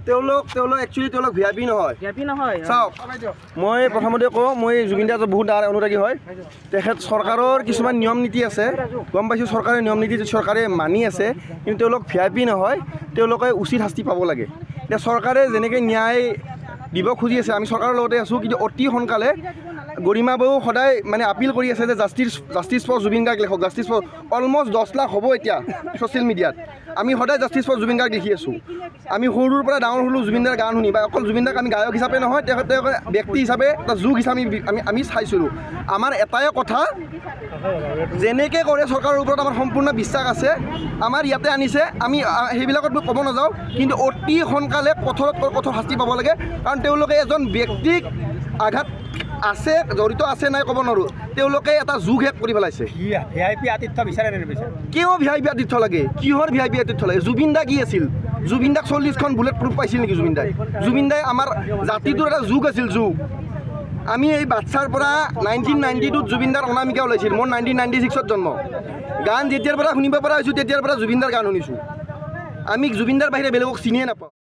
তেওঁলোক একচুৱেলি তেওঁলোক ভিআইপি নহয় চাওক মই প্ৰথমতে কওঁ মই জুবিন দাৰ বহুত ডাঙৰ অনুৰাগী হয় তেখেত চৰকাৰৰ কিছুমান নিয়ম নীতি আছে গম পাইছোঁ চৰকাৰৰ নিয়ম নীতি চৰকাৰে মানি আছে কিন্তু তেওঁলোক ভিআইপি নহয় তেওঁলোকে উচিত শাস্তি পাব লাগে এতিয়া চৰকাৰে যেনেকৈ ন্যায় দিব খুজি আছে আমি চৰকাৰৰ লগতে আছোঁ কিন্তু অতি সোনকালে গৰিমা বৌ সদায় মানে আপিল কৰি আছে যে জাষ্টিছ ফৰ জুবিন গাৰ্গ লেখক জাষ্টিছ ফৰ অলমষ্ট 10 লাখ হ'ব এতিয়া ছ'চিয়েল মিডিয়াত আমি সদায় জাষ্টিছ ফৰ জুবিন গাৰ্গ লিখি আছোঁ আমি সৰুৰ পৰা ডাঙৰ হ'লোঁ জুবিন দাৰ গান শুনি বা অকল জুবিন দাক আমি গায়ক হিচাপে নহয় তেখেতে ব্যক্তি হিচাপে এটা যুগ হিচাপে আমি চাইছিলোঁ আমাৰ এটাই কথা যেনেকৈ কৰে চৰকাৰৰ ওপৰত আমাৰ সম্পূৰ্ণ বিশ্বাস আছে আমাৰ ইয়াতে আনিছে আমি সেইবিলাকত মই ক'ব নাযাওঁ কিন্তু অতি সোনকালে কঠোৰতকৈ কঠোৰ শাস্তি পাব লাগে কাৰণ তেওঁলোকে এজন ব্যক্তিক আঘাত আছে জড়িত আছে নাই ক'ব নোৱাৰোঁ তেওঁলোকে এটা যুগ শেষ কৰি পেলাইছে ভিআইপি আতিথ্য বিচাৰে নে নিবিচাৰে কিয় ভিআইপি আতিথ্য লাগে কিহৰ ভিআইপি আতিথ্য লাগে জুবিন দা কি আছিল জুবিন দাক 40খন বুলেট প্ৰুফ পাইছিল নেকি জুবিন দাই আমাৰ জাতিটোৰ এটা যুগ আছিল যুগ আমি এই বাচ্চাৰ পৰা 1992ত জুবিন দাৰ অনামিকা ওলাইছিল মোৰ 1996ত জন্ম গান যেতিয়াৰ পৰা শুনিব পৰা হৈছোঁ তেতিয়াৰ পৰা জুবিন দাৰ গান শুনিছোঁ আমি জুবিন দাৰ বাহিৰে বেলেগক চিনিয়ে নাপাওঁ